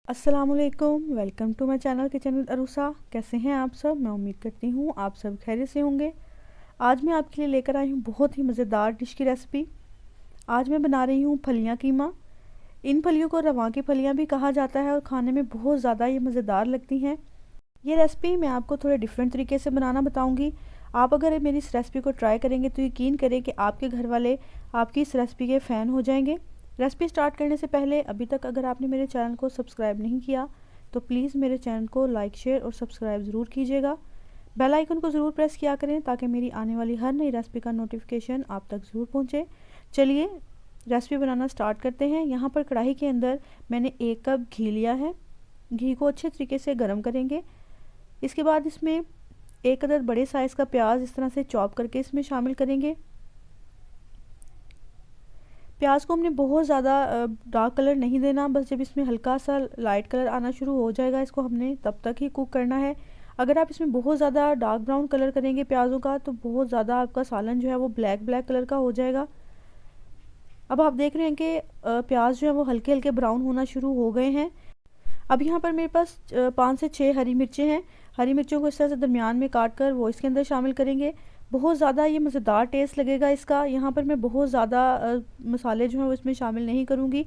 अस्सलामुअलैकुम, welcome to my channel kitchen with Arusa. कैसे हैं आप सब? मैं उम्मीद करती हूँ आप सब खैरियत से होंगे। आज मैं आपके लिए लेकर आई हूँ बहुत ही मज़ेदार डिश की रेसिपी। आज मैं बना रही हूँ फलियाँ कीमा। इन फलियों को रवां की फलियाँ भी कहा जाता है और खाने में बहुत ज़्यादा ये मज़ेदार लगती हैं। ये रेसिपी मैं आपको थोड़े डिफरेंट तरीके से बनाना बताऊँगी। आप अगर मेरी इस रेसिपी को ट्राई करेंगे तो यकीन करें कि आपके घर वाले आपकी इस रेसिपी के फ़ैन हो जाएंगे। रेसिपी स्टार्ट करने से पहले अभी तक अगर आपने मेरे चैनल को सब्सक्राइब नहीं किया तो प्लीज़ मेरे चैनल को लाइक, शेयर और सब्सक्राइब ज़रूर कीजिएगा। बेल आइकन को ज़रूर प्रेस किया करें ताकि मेरी आने वाली हर नई रेसिपी का नोटिफिकेशन आप तक ज़रूर पहुँचे। चलिए रेसिपी बनाना स्टार्ट करते हैं। यहाँ पर कढ़ाई के अंदर मैंने 1 कप घी लिया है। घी को अच्छे तरीके से गर्म करेंगे। इसके बाद इसमें 1 अदद बड़े साइज़ का प्याज इस तरह से चॉप करके इसमें शामिल करेंगे। प्याज को हमने बहुत ज़्यादा डार्क कलर नहीं देना, बस जब इसमें हल्का सा लाइट कलर आना शुरू हो जाएगा इसको हमने तब तक ही कुक करना है। अगर आप इसमें बहुत ज़्यादा डार्क ब्राउन कलर करेंगे प्याज़ों का तो बहुत ज़्यादा आपका सालन जो है वो ब्लैक ब्लैक कलर का हो जाएगा। अब आप देख रहे हैं कि प्याज जो है वो हल्के हल्के ब्राउन होना शुरू हो गए हैं। अब यहाँ पर मेरे पास 5 से 6 हरी मिर्चें हैं। हरी मिर्चों को इस तरह से दरमियान में काट कर वो इसके अंदर शामिल करेंगे। बहुत ज़्यादा ये मज़ेदार टेस्ट लगेगा इसका। यहाँ पर मैं बहुत ज़्यादा मसाले जो हैं वो इसमें शामिल नहीं करूँगी।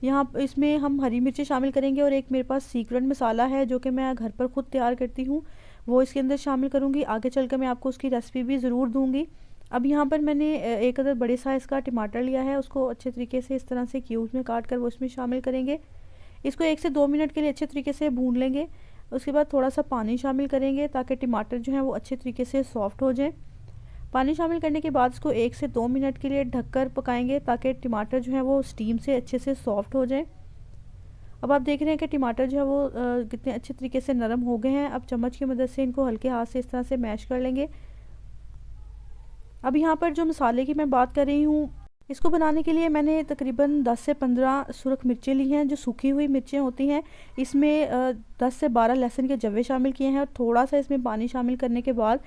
यहाँ इसमें हम हरी मिर्चें शामिल करेंगे और एक मेरे पास सीक्रेट मसाला है जो कि मैं घर पर ख़ुद तैयार करती हूँ, वो इसके अंदर शामिल करूँगी। आगे चल कर मैं आपको उसकी रेसिपी भी ज़रूर दूँगी। अब यहाँ पर मैंने 1 अदद बड़े साइज़ का टमाटर लिया है, उसको अच्छे तरीके से इस तरह से क्यूब्स में काट कर वो इसमें शामिल करेंगे। इसको 1 से 2 मिनट के लिए अच्छे तरीके से भून लेंगे। उसके बाद थोड़ा सा पानी शामिल करेंगे ताकि टमाटर जो है वो अच्छे तरीके से सॉफ्ट हो जाए। पानी शामिल करने के बाद इसको 1 से 2 मिनट के लिए ढककर पकाएंगे ताकि टमाटर जो है वो स्टीम से अच्छे से सॉफ्ट हो जाए। अब आप देख रहे हैं कि टमाटर जो है वो कितने अच्छे तरीके से नरम हो गए हैं। अब चम्मच की मदद से इनको हल्के हाथ से इस तरह से मैश कर लेंगे। अब यहाँ पर जो मसाले की मैं बात कर रही हूँ, इसको बनाने के लिए मैंने तकरीबन 10 से 15 सुरख मिर्चें ली हैं जो सूखी हुई मिर्चें होती हैं। इसमें 10 से 12 लहसुन के जवे शामिल किए हैं और थोड़ा सा इसमें पानी शामिल करने के बाद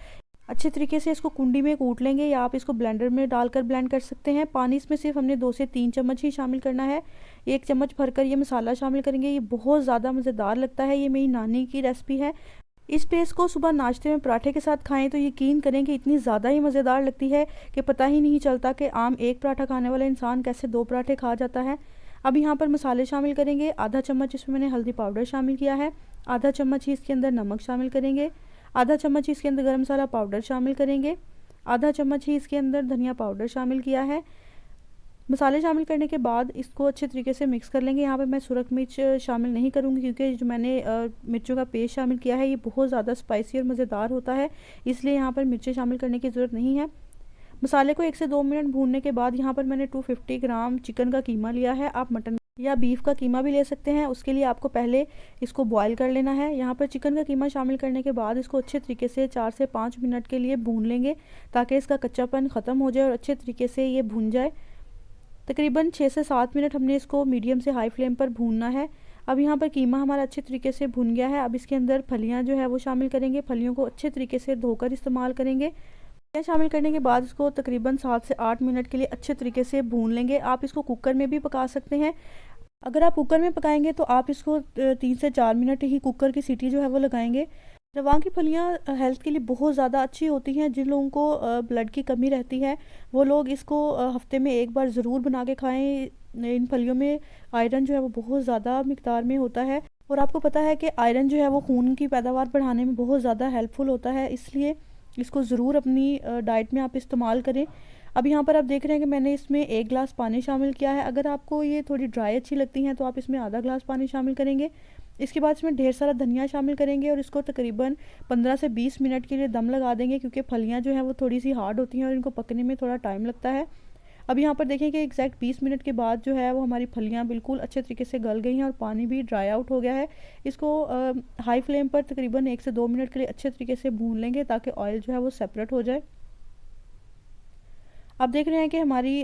अच्छे तरीके से इसको कुंडी में कूट लेंगे या आप इसको ब्लेंडर में डालकर ब्लेंड कर सकते हैं। पानी इसमें सिर्फ हमने 2 से 3 चम्मच ही शामिल करना है। 1 चम्मच भरकर ये मसाला शामिल करेंगे। ये बहुत ज़्यादा मज़ेदार लगता है। ये मेरी नानी की रेसिपी है। इस पेस्ट को सुबह नाश्ते में पराठे के साथ खाएं तो यकीन करें कि इतनी ज़्यादा ही मज़ेदार लगती है कि पता ही नहीं चलता कि आम 1 पराठा खाने वाला इंसान कैसे 2 पराठे खा जाता है। अब यहाँ पर मसाले शामिल करेंगे। आधा चम्मच इसमें मैंने हल्दी पाउडर शामिल किया है। आधा चम्मच ही इसके अंदर नमक शामिल करेंगे। आधा चम्मच ही इसके अंदर गर्म मसाला पाउडर शामिल करेंगे। आधा चम्मच ही इसके अंदर धनिया पाउडर शामिल किया है। मसाले शामिल करने के बाद इसको अच्छे तरीके से मिक्स कर लेंगे। यहाँ पे मैं सुरख मिर्च शामिल नहीं करूँगी क्योंकि जो मैंने मिर्चों का पेस्ट शामिल किया है ये बहुत ज़्यादा स्पाइसी और मज़ेदार होता है, इसलिए यहाँ पर मिर्चें शामिल करने की ज़रूरत नहीं है। मसाले को 1 से 2 मिनट भूनने के बाद यहाँ पर मैंने 250 ग्राम चिकन का कीमा लिया है। आप मटन या बीफ का कीमा भी ले सकते हैं। उसके लिए आपको पहले इसको बॉयल कर लेना है। यहाँ पर चिकन का कीमा शामिल करने के बाद इसको अच्छे तरीके से 4 से 5 मिनट के लिए भून लेंगे ताकि इसका कच्चापन ख़त्म हो जाए और अच्छे तरीके से ये भून जाए। तकरीबन 6 से 7 मिनट हमने इसको मीडियम से हाई फ्लेम पर भूनना है। अब यहाँ पर कीमा हमारा अच्छे तरीके से भुन गया है। अब इसके अंदर फलियाँ जो है वो शामिल करेंगे। फलियों को अच्छे तरीके से धोकर इस्तेमाल करेंगे। फलियाँ शामिल करने के बाद इसको तकरीबन 7 से 8 मिनट के लिए अच्छे तरीके से भून लेंगे। आप इसको कुकर में भी पका सकते हैं। अगर आप कुकर में पकाएंगे तो आप इसको 3 से 4 मिनट ही कुकर की सीटी जो है वो लगाएंगे। रवां की फलियाँ हेल्थ के लिए बहुत ज़्यादा अच्छी होती हैं। जिन लोगों को ब्लड की कमी रहती है वो लोग इसको हफ्ते में 1 बार ज़रूर बना के खाएं। इन फलियों में आयरन जो है वो बहुत ज़्यादा मिकदार में होता है और आपको पता है कि आयरन जो है वो खून की पैदावार बढ़ाने में बहुत ज़्यादा हेल्पफुल होता है, इसलिए इसको ज़रूर अपनी डाइट में आप इस्तेमाल करें। अब यहाँ पर आप देख रहे हैं कि मैंने इसमें 1 गिलास पानी शामिल किया है। अगर आपको ये थोड़ी ड्राई अच्छी लगती हैं तो आप इसमें आधा गिलास पानी शामिल करेंगे। इसके बाद इसमें ढेर सारा धनिया शामिल करेंगे और इसको तकरीबन 15 से 20 मिनट के लिए दम लगा देंगे क्योंकि फलियाँ जो हैं वो थोड़ी सी हार्ड होती हैं और इनको पकने में थोड़ा टाइम लगता है। अब यहाँ पर देखें कि एग्जैक्ट 20 मिनट के बाद जो है वो हमारी फलियाँ बिल्कुल अच्छे तरीके से गल गई हैं और पानी भी ड्राई आउट हो गया है। इसको हाई फ्लेम पर तकरीबन 1 से 2 मिनट के लिए अच्छे तरीके से भून लेंगे ताकि ऑयल जो है वो सेपरेट हो जाए। आप देख रहे हैं कि हमारी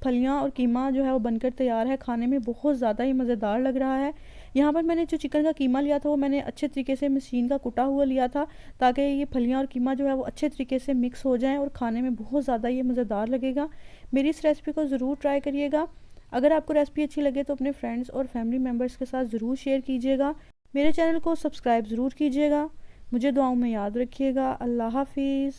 फलियाँ और कीमा जो है वो बनकर तैयार है। खाने में बहुत ज़्यादा ही मज़ेदार लग रहा है। यहाँ पर मैंने जो चिकन का कीमा लिया था वो मैंने अच्छे तरीके से मशीन का कुटा हुआ लिया था ताकि ये फलियाँ और कीमा जो है वो अच्छे तरीके से मिक्स हो जाएं और खाने में बहुत ज़्यादा ये मज़ेदार लगेगा। मेरी इस रेसिपी को ज़रूर ट्राई करिएगा। अगर आपको रेसिपी अच्छी लगे तो अपने फ्रेंड्स और फैमिली मेम्बर्स के साथ ज़रूर शेयर कीजिएगा। मेरे चैनल को सब्सक्राइब ज़रूर कीजिएगा। मुझे दुआओं में याद रखिएगा। अल्लाह हाफिज़।